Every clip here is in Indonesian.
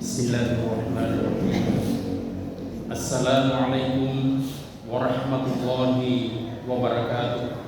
Bismillahirrahmanirrahim. Assalamualaikum warahmatullahi wabarakatuh.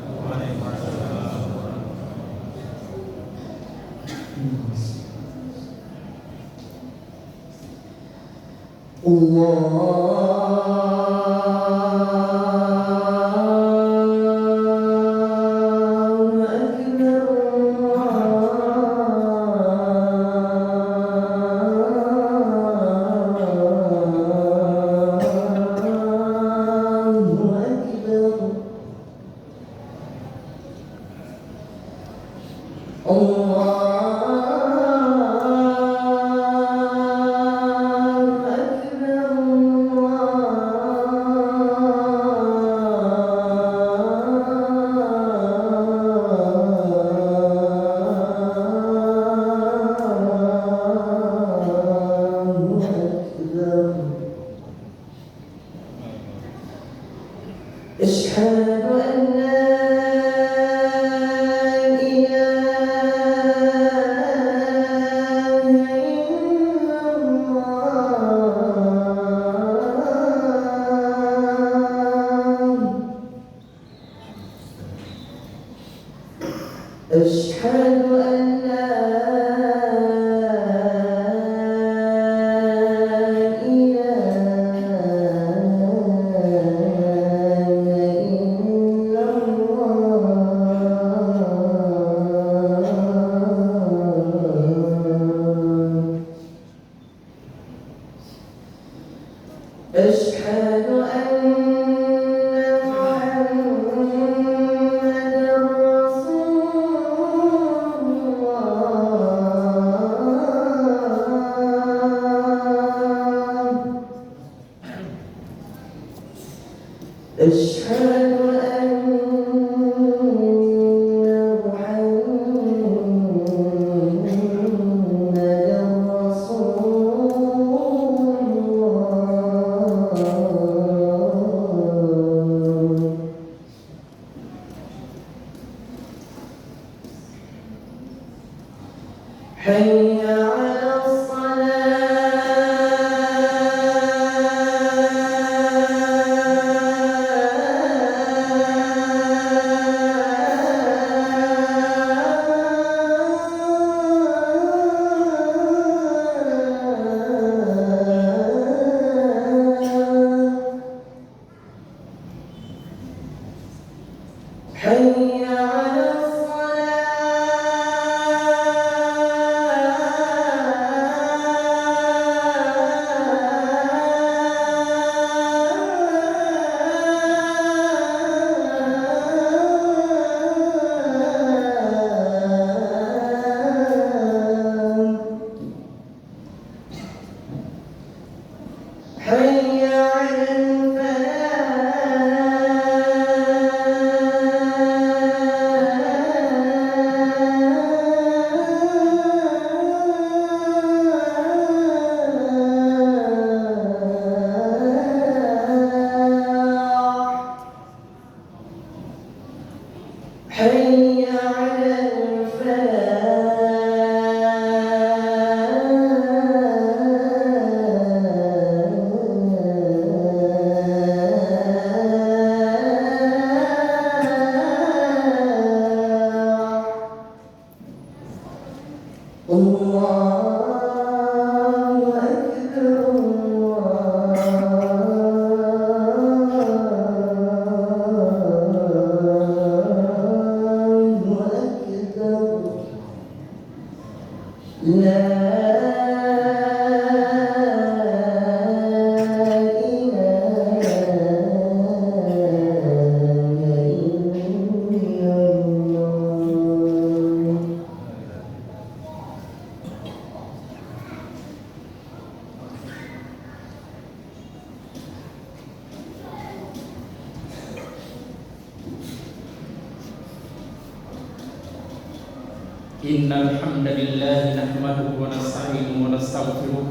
Innal hamdalillah nahmaduhu wa nasta'inuhu wa nastaghfiruh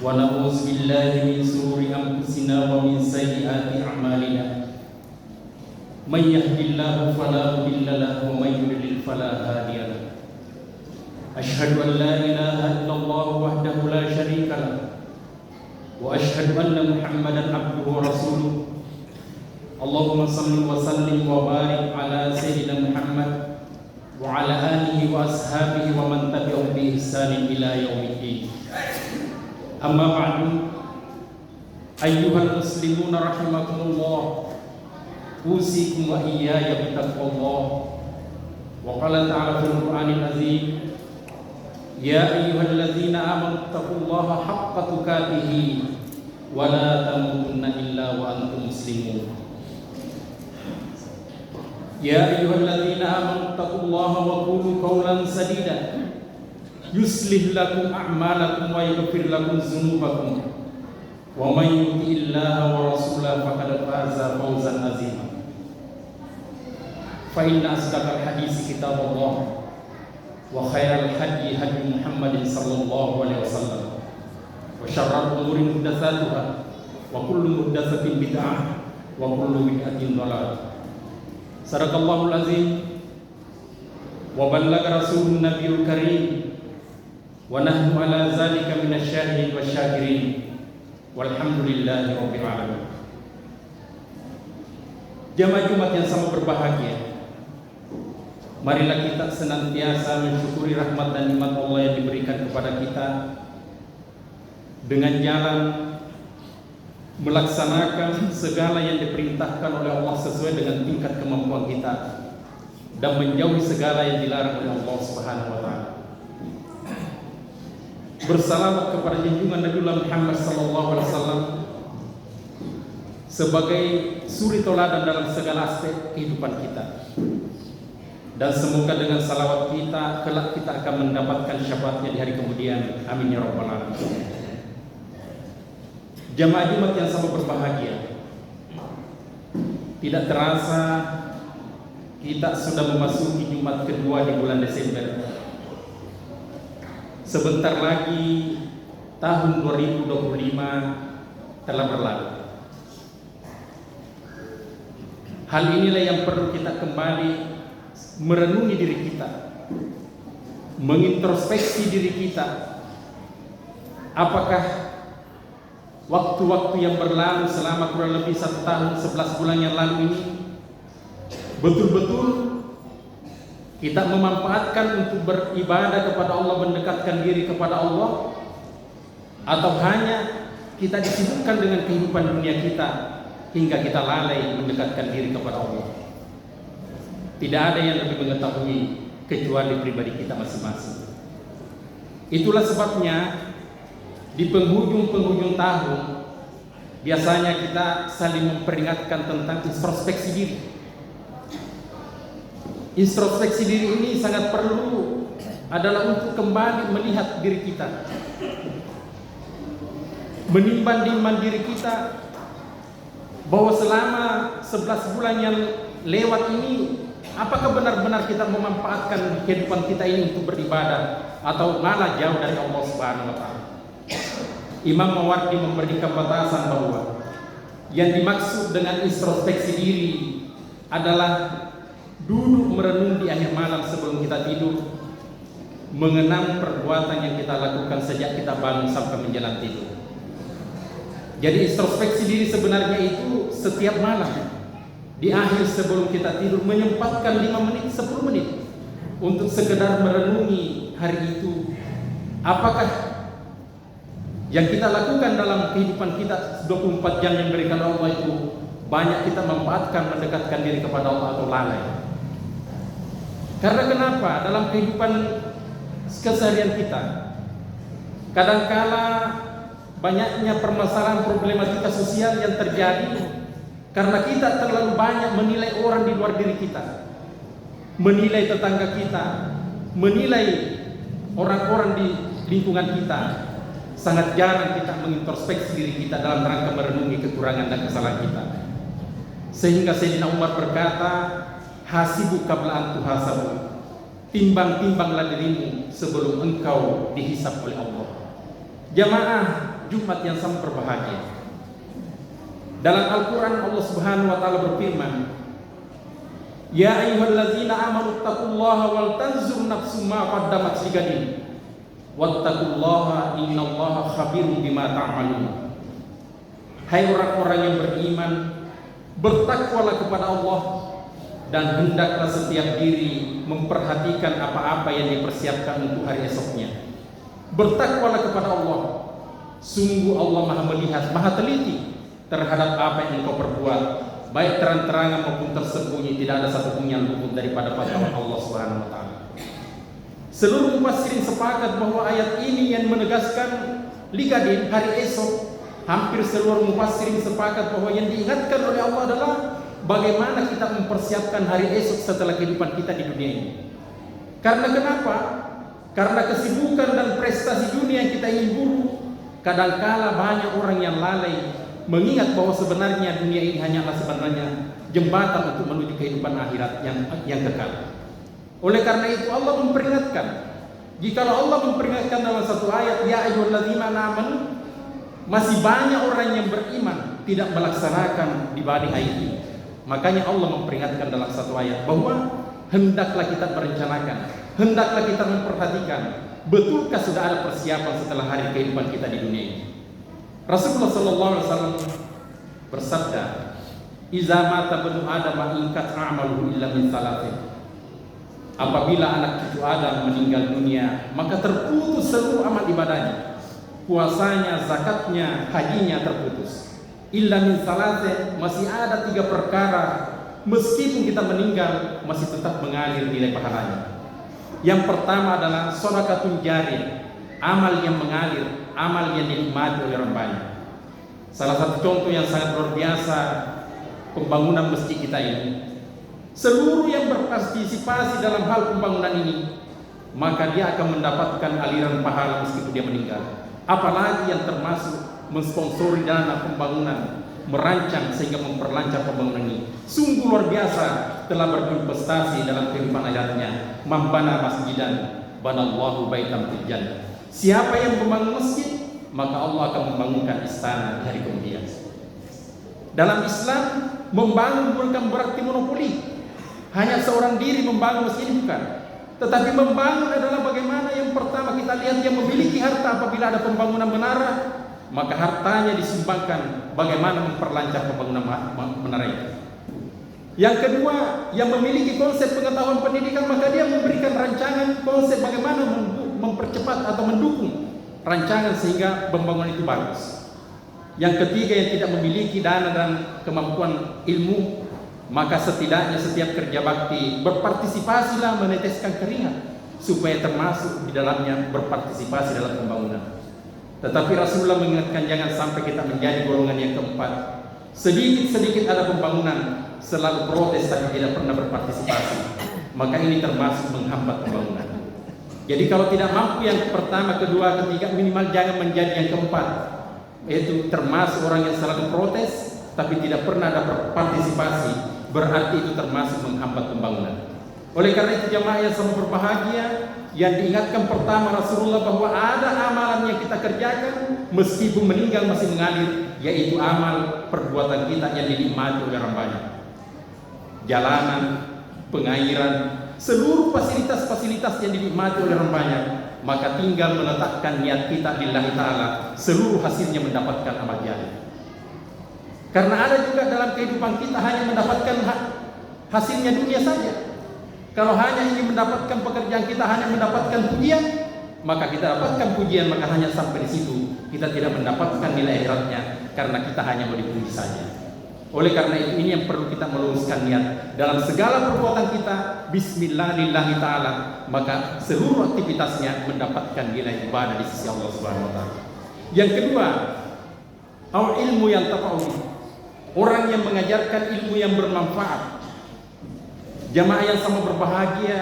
wa na'udzu billahi min shururi anfusina wa min sayyiati a'malina. May yahdihillahu fala mudilla lahu wa may yudlil fala hadiya lahu. أشهد أن لا إله إلا الله وحده لا شريك له وأشهد أن محمدا عبده ورسوله اللهم صل وسلم وبارك على سيدنا محمد وعلى آله وأصحابه ومن تبعهم بإحسان إلى يوم الدين. أما بعد أيها المسلمون رحمكم الله أوصيكم وإياي بتقوى الله. وقال تعالى في القرآن العظيم يا أيها الذين آمنوا اتقوا الله حق تقاته ولا تموتن إلا وأنتم مسلمون. يا أيها الذين آمنوا اتقوا الله وقولوا قولا سديدا يصلح لكم أعمالكم ويغفر لكم ذنوبكم ومن يطع الله ورسوله فقد فاز فوزا عظيما. فإن أصدق الحديث كتاب الله وخير الهدي هدي محمد صلى الله عليه وسلم وشر الأمور محدثاتها وكل محدثة بدعة وكل بدعة ضلالة. صدق الله العظيم وبلغ رسول النبي الكريم ونحن على ذلك من الشاهدين والشاكرين والحمد لله رب العالمين. Jamaah Jumat yang sama berbahagia, marilah kita senantiasa mensyukuri rahmat dan nikmat Allah yang diberikan kepada kita dengan jalan melaksanakan segala yang diperintahkan oleh Allah sesuai dengan tingkat kemampuan kita dan menjauhi segala yang dilarang oleh Allah Subhanahu wa taala. Bersalawat kepada junjungan Nabi Muhammad sallallahu alaihi wasallam sebagai suri teladan dalam segala aspek kehidupan kita. Dan semoga dengan salawat kita kelak kita akan mendapatkan syafaatnya di hari kemudian. Amin ya rabbal alamin. Jamaah Jumat yang sama berbahagia, tidak terasa kita sudah memasuki Jumat kedua di bulan Desember. Sebentar lagi tahun 2025 telah berlalu. Hal inilah yang perlu kita kembali merenungi diri kita, mengintrospeksi diri kita. Apakah waktu-waktu yang berlalu selama kurang lebih 1 tahun 11 bulan yang lalu ini betul-betul kita memanfaatkan untuk beribadah kepada Allah, mendekatkan diri kepada Allah, atau hanya kita disibukkan dengan kehidupan dunia kita hingga kita lalai mendekatkan diri kepada Allah? Tidak ada yang lebih mengetahui kecuali pribadi kita masing-masing. Itulah sebabnya di penghujung tahun biasanya kita saling memperingatkan tentang introspeksi diri. Introspeksi diri ini sangat perlu adalah untuk kembali melihat diri kita, menimbang-nimbang diri kita bahwa selama 11 bulan yang lewat ini, apakah benar-benar kita memanfaatkan kehidupan kita ini untuk beribadah atau malah jauh dari Allah Subhanahu wa taala? Imam Mawardi memberikan batasan bahwa yang dimaksud dengan introspeksi diri adalah duduk merenung di akhir malam sebelum kita tidur, mengenang perbuatan yang kita lakukan sejak kita bangun sampai menjelang tidur. Jadi introspeksi diri sebenarnya itu setiap malam di akhir sebelum kita tidur menyempatkan 5 menit, 10 menit untuk sekedar merenungi hari itu. Apakah yang kita lakukan dalam kehidupan kita 24 jam yang diberikan Allah itu banyak kita manfaatkan mendekatkan diri kepada Allah atau lalai? Karena kenapa? Dalam kehidupan keseharian kita kadangkala banyaknya permasalahan problematika sosial yang terjadi karena kita terlalu banyak menilai orang di luar diri kita, menilai tetangga kita, menilai orang-orang di lingkungan kita. Sangat jarang kita mengintrospeksi diri kita dalam rangka merenungi kekurangan dan kesalahan kita. Sehingga Sayyidina Umar berkata, hasibu qabla an tuhasabu, timbang-timbanglah dirimu sebelum engkau dihisab oleh Allah. Jamaah Jumat yang sangat berbahagia, dalam Al-Quran Allah Subhanahu wa taala berfirman, Ya ayyuhalladzina amanu taqullaha wal tanzur nafsum ma qaddamat ligadin wattaqullaha innallaha khabirum bima ta'malun. Hai orang-orang yang beriman, bertakwalah kepada Allah dan hendaklah setiap diri memperhatikan apa-apa yang dipersiapkan untuk hari esoknya. Bertakwalah kepada Allah. Sungguh Allah Maha melihat, Maha teliti terhadap apa yang engkau perbuat, baik terang-terangan maupun tersembunyi. Tidak ada satupun yang luput daripada pandangan Allah Subhanahu wa taala. Seluruh mufassirin sepakat bahwa ayat ini yang menegaskan ligadin, hari esok. Hampir seluruh mufassirin sepakat bahwa yang diingatkan oleh Allah adalah bagaimana kita mempersiapkan hari esok setelah kehidupan kita di dunia ini. Karena kenapa? Karena kesibukan dan prestasi dunia yang kita ingin buru, kadangkala banyak orang yang lalai mengingat bahwa sebenarnya dunia ini hanyalah sebenarnya jembatan untuk menuju kehidupan akhirat yang kekal. Oleh karena itu Allah memperingatkan. Jikalau Allah memperingatkan dalam satu ayat, ya ayyuhalladzina amanu, masih banyak orang yang beriman tidak melaksanakan di balik ayat ini. Makanya Allah memperingatkan dalam satu ayat bahwa hendaklah kita merencanakan, hendaklah kita memperhatikan, betulkah sudah ada persiapan setelah hari kehidupan kita di dunia ini. Rasulullah SAW bersabda, "Iza mata banu Adam ingkat a'maluhu illa min salatin." Apabila anak cucu Adam meninggal dunia, maka terputus seluruh amal ibadahnya. Puasanya, zakatnya, hajinya terputus. Illa min salatin, masih ada 3 perkara meskipun kita meninggal masih tetap mengalir nilai pahalanya. Yang pertama adalah shadaqatun jariyah, amal yang mengalir, amal yang dinikmati oleh orang banyak. Salah satu contoh yang sangat luar biasa pembangunan masjid kita ini. Seluruh yang berpartisipasi dalam hal pembangunan ini, maka dia akan mendapatkan aliran pahala meskipun dia meninggal. Apalagi yang termasuk mensponsori dana pembangunan, merancang sehingga memperlancar pembangunan ini. Sungguh luar biasa telah berinvestasi dalam kehidupan ayatnya. Mambana masjidan banallahu baitan fil jannah. Siapa yang membangun masjid, maka Allah akan membangunkan istana di hari kemudian. Dalam Islam, membangun bukan berarti monopoli. Hanya seorang diri membangun masjid, bukan. Tetapi membangun adalah bagaimana yang pertama kita lihat yang memiliki harta apabila ada pembangunan menara, maka hartanya disumbangkan bagaimana memperlancar pembangunan menara itu. Yang kedua, yang memiliki konsep pengetahuan pendidikan, maka dia memberikan rancangan konsep bagaimana mempercepat atau mendukung rancangan sehingga pembangunan itu bagus. Yang ketiga, yang tidak memiliki dana dan kemampuan ilmu, maka setidaknya setiap kerja bakti berpartisipasilah meneteskan keringat supaya termasuk di dalamnya berpartisipasi dalam pembangunan. Tetapi Rasulullah mengingatkan jangan sampai kita menjadi golongan yang keempat. Sedikit-sedikit ada pembangunan selalu protes tapi tidak pernah berpartisipasi. Maka ini termasuk menghambat pembangunan. Jadi kalau tidak mampu yang pertama, kedua, ketiga, minimal jangan menjadi yang keempat. Yaitu termasuk orang yang selalu protes tapi tidak pernah ada berpartisipasi, berarti itu termasuk menghambat pembangunan. Oleh karena itu jamaah yang sama berbahagia, yang diingatkan pertama Rasulullah bahwa ada amalan yang kita kerjakan meskipun meninggal masih mengalir, yaitu amal perbuatan kita yang dinikmati oleh orang banyak. Jalanan, pengairan, seluruh fasilitas-fasilitas yang dinikmati oleh orang banyak, maka tinggal meletakkan niat kita lillahi ta'ala, seluruh hasilnya mendapatkan amal jariah. Karena ada juga dalam kehidupan kita hanya mendapatkan hasilnya dunia saja. Kalau hanya ingin mendapatkan pekerjaan kita hanya mendapatkan pujian, maka kita dapatkan pujian, maka hanya sampai di situ. Kita tidak mendapatkan nilai akhiratnya karena kita hanya mau dipuji saja. Oleh karena itu ini yang perlu kita meluruskan niat dalam segala perbuatan kita. Bismillah lillahi ta'ala, maka seluruh aktivitasnya mendapatkan nilai ibadah di sisi Allah Subhanahu wa taala. Yang kedua, au ilmu yang tafa'ul, orang yang mengajarkan ilmu yang bermanfaat. Jamaah yang sama berbahagia,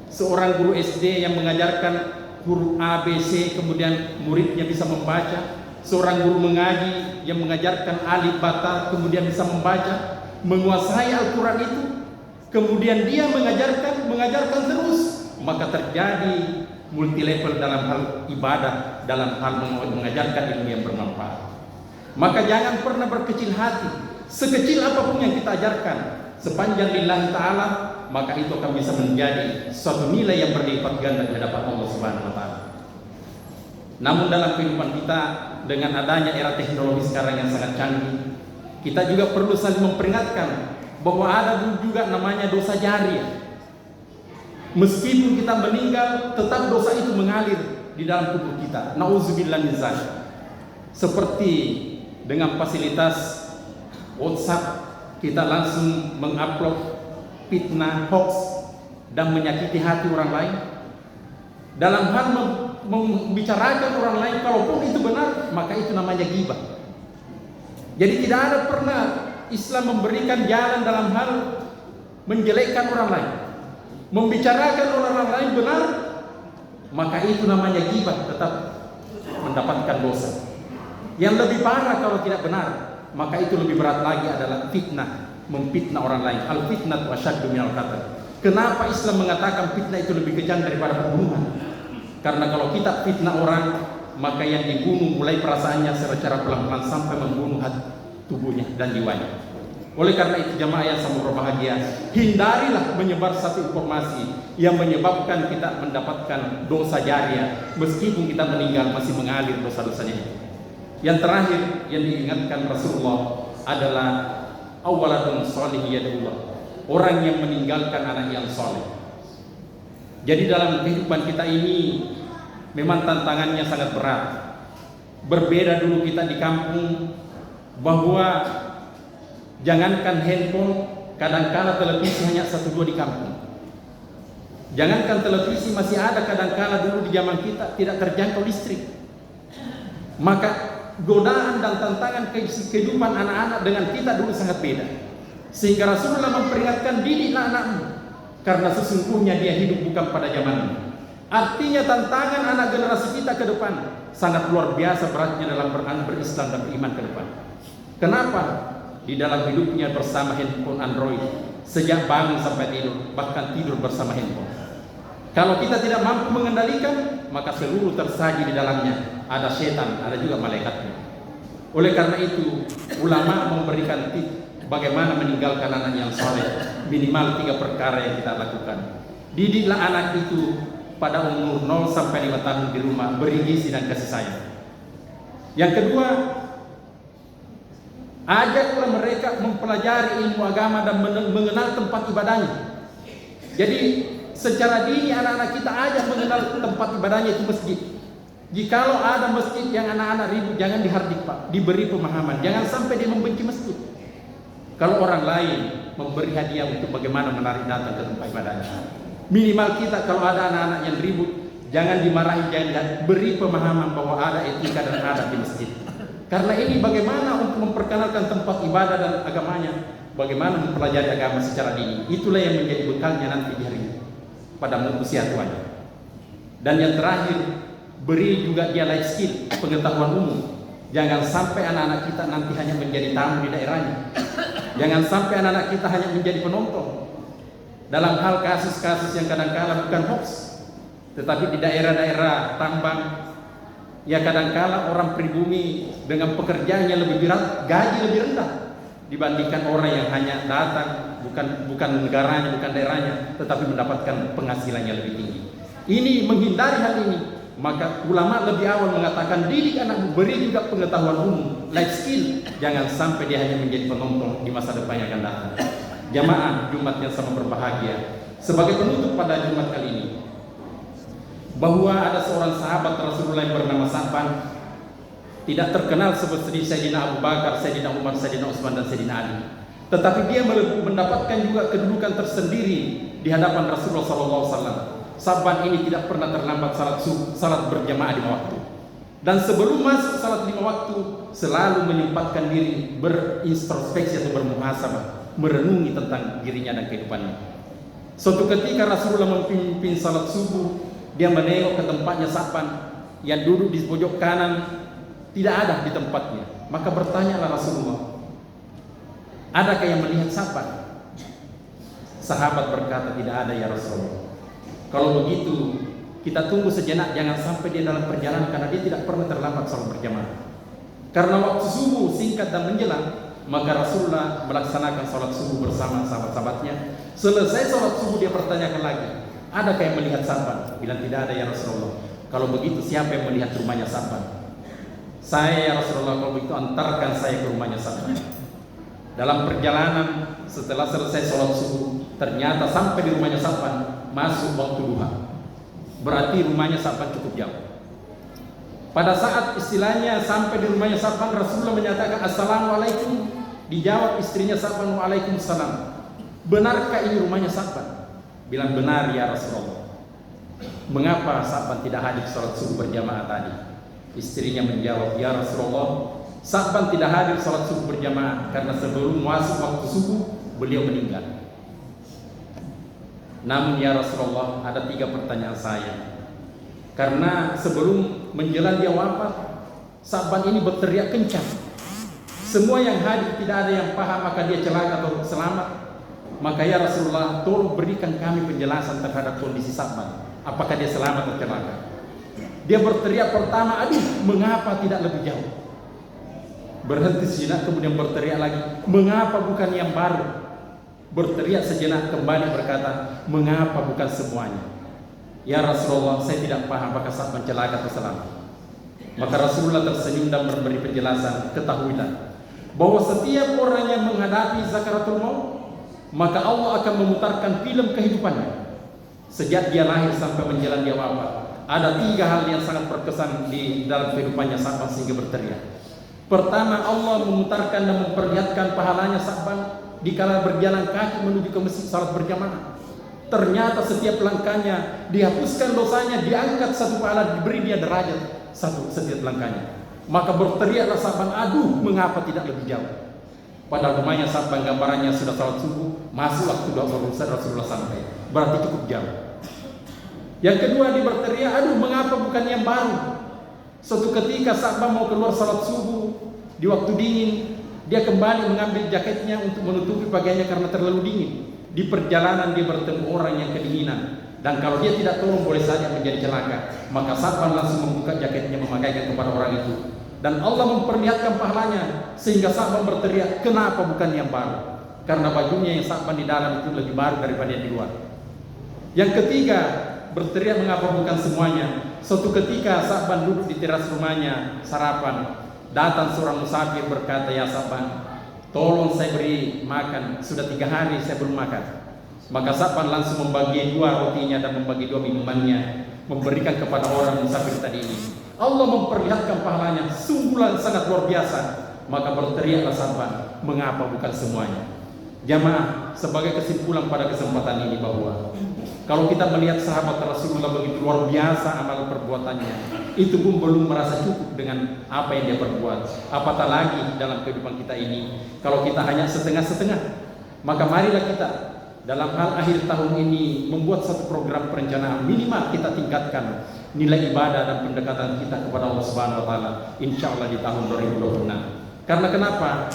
seorang guru SD yang mengajarkan huruf A, B, C, kemudian muridnya bisa membaca. Seorang guru mengaji yang mengajarkan alif, bata, kemudian bisa membaca, menguasai Al-Quran itu, kemudian dia mengajarkan terus, maka terjadi multi level dalam hal ibadah, dalam hal mengajarkan ilmu yang bermanfaat. Maka jangan pernah berkecil hati. Sekecil apapun yang kita ajarkan, sepanjang lillahi ta'ala, maka itu akan bisa menjadi suatu nilai yang berlipat ganda di hadapan Allah Subhanahu wa taala. Namun dalam kehidupan kita dengan adanya era teknologi sekarang yang sangat canggih, kita juga perlu saling memperingatkan bahwa ada juga namanya dosa jariah. Meskipun kita meninggal, tetap dosa itu mengalir di dalam tubuh kita. Nauzubillah min dzalik. Seperti dengan fasilitas WhatsApp, kita langsung mengupload fitnah, hoax, dan menyakiti hati orang lain. Dalam hal membicarakan orang lain, kalaupun itu benar, maka itu namanya ghibah. Jadi tidak ada pernah Islam memberikan jalan dalam hal menjelekkan orang lain. Membicarakan orang lain benar, maka itu namanya ghibah, tetap mendapatkan dosa. Yang lebih parah kalau tidak benar, maka itu lebih berat lagi adalah fitnah, memfitnah orang lain. Al-fitnatu asyaddu minal qatl. Kenapa Islam mengatakan fitnah itu lebih kejam daripada pembunuhan? Karena kalau kita fitnah orang, maka yang dibunuh mulai perasaannya secara pelan-pelan sampai membunuh hati, tubuhnya dan jiwanya. Oleh karena itu jamaah yang sama berbahagia, hindarilah menyebar satu informasi yang menyebabkan kita mendapatkan dosa jariah meskipun kita meninggal masih mengalir dosa-dosanya itu. Yang terakhir yang diingatkan Rasulullah adalah awaladun sholih yadullah, orang yang meninggalkan anak yang soleh. Jadi dalam kehidupan kita ini memang tantangannya sangat berat. Berbeda dulu kita di kampung, bahwa jangankan handphone, kadangkala televisi hanya 1-2 di kampung. Jangankan televisi, masih ada kadangkala dulu di zaman kita tidak terjangkau listrik. Maka godaan dan tantangan kehidupan anak-anak dengan kita dulu sangat beda. Sehingga Rasulullah memperingatkan, didiklah anakmu, karena sesungguhnya dia hidup bukan pada zamanmu. Artinya tantangan anak generasi kita ke depan sangat luar biasa beratnya dalam berislam dan beriman ke depan. Kenapa? Di dalam hidupnya bersama handphone Android, sejak bangun sampai tidur, bahkan tidur bersama handphone. Kalau kita tidak mampu mengendalikan, maka seluruh tersaji di dalamnya. Ada setan, ada juga malaikatnya. Oleh karena itu, ulama memberikan tips bagaimana meninggalkan anak yang soleh. Minimal 3 perkara yang kita lakukan. Didiklah anak itu pada umur 0 sampai 5 tahun di rumah, beri gizi dan kasih sayang. Yang kedua, ajaklah mereka mempelajari ilmu agama dan mengenal tempat ibadahnya. Jadi secara dini anak-anak kita ajak mengenal tempat ibadahnya itu masjid. Jikalau ada masjid yang anak-anak ribut, jangan dihardik Pak, diberi pemahaman. Jangan sampai dia membenci masjid. Kalau orang lain memberi hadiah untuk bagaimana menarik datang ke tempat ibadahnya. Minimal kita kalau ada anak-anak yang ribut, jangan dimarahi, jangan beri pemahaman bahwa ada etika dan adab di masjid. Karena ini bagaimana untuk memperkenalkan tempat ibadah dan agamanya, bagaimana mempelajari agama secara dini. Itulah yang menjadi bekalnya nanti di hari pada usia tuanya. Dan yang terakhir, beri juga dia life skill, pengetahuan umum. Jangan sampai anak-anak kita nanti hanya menjadi tamu di daerahnya. Jangan sampai anak-anak kita hanya menjadi penonton dalam hal kasus-kasus yang kadang-kala bukan hoax, tetapi di daerah-daerah tambang, ya kadang-kala orang pribumi dengan pekerjaannya lebih berat, gaji lebih rendah dibandingkan orang yang hanya datang bukan negaranya, bukan daerahnya, tetapi mendapatkan penghasilannya lebih tinggi. Ini menghindari hal ini, maka ulama lebih awal mengatakan didik anakmu, beri juga pengetahuan umum, life skill, jangan sampai dia hanya menjadi penonton di masa depan yang akan datang. Jamaah Jumat yang sama berbahagia, sebagai penutup pada Jumat kali ini, bahwa ada seorang sahabat Rasulullah yang bernama Sa'ban, tidak terkenal seperti Sayyidina Abu Bakar, Sayyidina Umar, Sayyidina Utsman dan Sayyidina Ali, tetapi dia mendapatkan juga kedudukan tersendiri di hadapan Rasulullah SAW. Sa'ban ini tidak pernah terlambat salat berjamaah di waktu, dan sebelum masuk salat 5 waktu selalu menyempatkan diri berintrospeksi atau bermuhasabah, merenungi tentang dirinya dan kehidupannya. Suatu ketika Rasulullah memimpin salat subuh, dia menengok ke tempatnya Sa'ban yang duduk di pojok kanan, tidak ada di tempatnya. Maka bertanyalah Rasulullah, adakah yang melihat Sa'ban? Sahabat berkata, tidak ada ya Rasulullah. Kalau begitu kita tunggu sejenak, jangan sampai dia dalam perjalanan, karena dia tidak pernah terlambat salat berjamaah. Karena waktu subuh singkat dan menjelang, Maka Rasulullah melaksanakan sholat subuh bersama sahabat-sahabatnya. Selesai sholat subuh dia pertanyakan lagi, adakah yang melihat Sa'ban? Bilang tidak ada ya Rasulullah. Kalau begitu siapa yang melihat rumahnya Sa'ban? Saya ya Rasulullah, kalau begitu antarkan saya ke rumahnya Sa'ban. Dalam perjalanan setelah selesai sholat subuh, ternyata sampai di rumahnya Sa'ban masuk waktu duha. Berarti rumahnya Sa'ban cukup jauh. Pada saat istilahnya sampai di rumahnya Sa'ban, Rasulullah menyatakan Assalamualaikum. Dijawab istrinya Sa'ban, Waalaikumsalam. Benarkah ini rumahnya Sa'ban? Bilang benar ya Rasulullah. Mengapa Sa'ban tidak hadir sholat subuh berjamaah tadi? Istrinya menjawab, ya Rasulullah, Sa'ban tidak hadir sholat subuh berjamaah karena sebelum masuk waktu subuh beliau meninggal. Namun ya Rasulullah, ada 3 pertanyaan saya. Karena sebelum menjelang dia wafat, Sa'ban ini berteriak kencang. Semua yang hadir tidak ada yang paham maka dia celaka atau selamat. Maka ya Rasulullah, tolong berikan kami penjelasan terhadap kondisi Sa'ban. Apakah dia selamat atau celaka? Dia berteriak pertama, aduh, mengapa tidak lebih jauh? Berhenti sejenak, kemudian berteriak lagi, mengapa bukan yang baru? Berteriak sejenak, kembali berkata, mengapa bukan semuanya? Ya Rasulullah, saya tidak paham apakah Sa'ban celaka atau selamat. Maka Rasulullah tersenyum dan memberi penjelasan, ketahuilah bahwa setiap orang yang menghadapi zakaratul maut, maka Allah akan memutarkan film kehidupannya sejak dia lahir sampai menjelang dia wafat. Ada 3 hal yang sangat berkesan di dalam kehidupannya Sa'ban sehingga berteriak. Pertama, Allah memutarkan dan memperlihatkan pahalanya Sa'ban dikala berjalan kaki menuju ke masjid salat berjamaah. Ternyata setiap langkahnya dihapuskan dosanya, diangkat 1 pahala, diberi dia derajat 1 setiap langkahnya. Maka berteriaklah Sa'ban, aduh, mengapa tidak lebih jauh? Padahal rumahnya Sa'ban gambarannya sudah salat subuh, masuk waktu doa berusaha Rasulullah sampai. Berarti cukup jauh. Yang kedua, dia berteriak, aduh, mengapa bukan yang baru? Suatu ketika Sa'ban mau keluar salat subuh di waktu dingin, dia kembali mengambil jaketnya untuk menutupi pakaiannya karena terlalu dingin. Di perjalanan dia bertemu orang yang kedinginan, dan kalau dia tidak tolong boleh saja menjadi celaka. Maka Sa'ban langsung membuka jaketnya memakaikan kepada orang itu, dan Allah memperlihatkan pahalanya sehingga Sa'ban berteriak, kenapa bukan yang baru? Karena bajunya yang Sa'ban di dalam itu lebih baru daripada yang di luar. Yang ketiga, berteriak mengapa bukan semuanya. Suatu ketika Sa'ban duduk di teras rumahnya sarapan, datang seorang musafir berkata, ya Sa'ban, tolong saya beri makan, sudah 3 hari saya belum makan. Maka Sa'ban langsung membagi 2 rotinya dan membagi 2 minumannya, memberikan kepada orang musafir tadi ini. Allah memperlihatkan pahalanya sungguh sangat luar biasa. Maka berteriaklah Sa'ban, mengapa bukan semuanya? Jamaah, sebagai kesimpulan pada kesempatan ini bahwa kalau kita melihat sahabat Rasulullah begitu luar biasa amal perbuatannya, itu pun belum merasa cukup dengan apa yang dia perbuat. Apatah lagi dalam kehidupan kita ini, kalau kita hanya setengah-setengah. Maka marilah kita dalam hal akhir tahun ini membuat satu program perencanaan, minimal kita tingkatkan nilai ibadah dan pendekatan kita kepada Allah Subhanahu wa taala insyaallah di tahun 2026. Karena kenapa?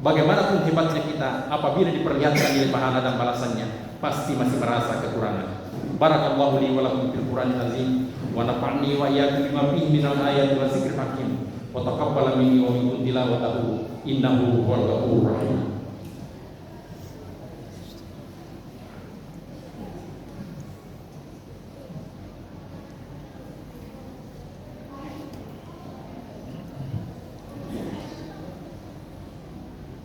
Bagaimanapun hebatnya kita, apabila diperlihatkan nilai pahala dan balasannya, pasti masih merasa kekurangan. Barakallahu li wa lakum fil Qur'anil azim wa nafa'ni wa iyyakum bima fihi minal ayati wa dzikril hakim wa taqabbal minni wa minkum tilawatahu innahu huwal ghafurur rahim.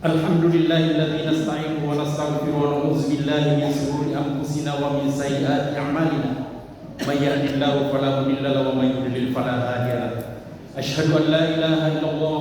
Alhamdulillahilladzi nasta'inuhu wa nastaghfiruhu wa na'udzu billahi min shururi anfusina wa min sayyiati a'malina. May yahdihillahu fala mudilla lahu wa may yudlil fala hadiya lahu. Asyhadu an la ilaha illallah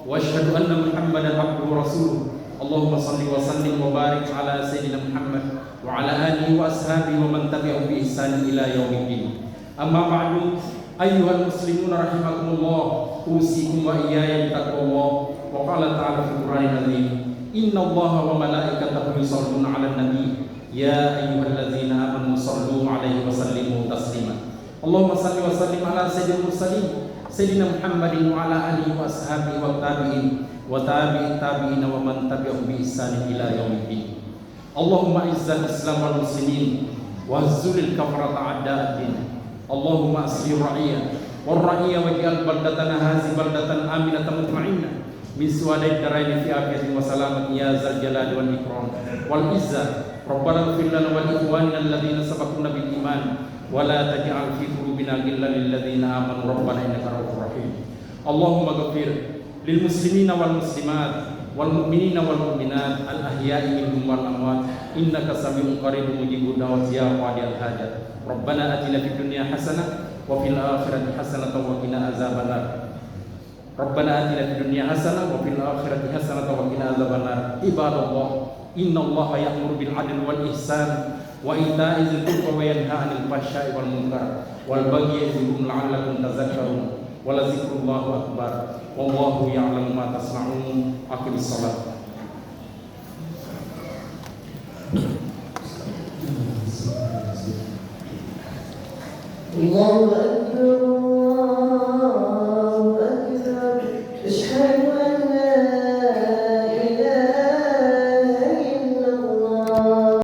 wa asyhadu anna Muhammadan abduhu wa rasuluh. Allahumma shalli wa sallim wa barik ala sayyidina Muhammad wa ala alihi wa ashabihi wa man tabi'ahum bi ihsan ila yaumiddin. Amma ba'du, ayyuhal muslimun rahimakumullah, usikum wa iyaya bittaqwallah. Wa qala ta'ala fil Qur'anil azim, innallaha wa malaikatahu yusholluna 'alan nabi ya ayyuhalladzina amanu shallu 'alaihi wa sallimu taslima. Allahumma shalli wa sallim ala sayyidil mursalin sayyidina Muhammadin wa ala alihi wa ashabihi wa tabi'in wa tabi'it tabi'in wa man tabi'ahum bi ihsan ila yaumiddin. Allahumma izzil islam wal muslimin wa zulil kafarata a'da'id. Allahumma asli ra'iyya wal ra'iyya waj'al baldatana hazi baldatan aminatan mutma'innah min su'adai daraini fi afiyatin wa salamatin ya zal jalali wal ikram wal izzah. Rabbana ighfir lana wa li ikhwanina alladhina sabaquna bil iman wa la taj'al fi qulubina ghillan lil ladzina amanu rabbana innaka ra'ufur rahim. Allahumma ighfir lil muslimina wal muslimat wal mu'minina wal mu'minat al ahya'i minhum wal amwat innaka sami'un qaribun mujibud da'wati ya qadiyal hajat. Rabbana atina fid dunya hasanah wa fil akhirati hasanah wa qina azabannar. Rabbana atina fid dunya hasanah wa fil akhirati hasanah wa qina azabannar. Ibadallah, innallaha ya'muru bil 'adli wal ihsan wa ita'i dzil qurba wa yanha 'anil fahsya'i wal munkar wal baghi ya'idukum la'allakum tadhakkarun. Wa la zikrullahi akbar. Wallahu ya'lamu ma tasna'un. Aqimis shalah. Allahu akbar.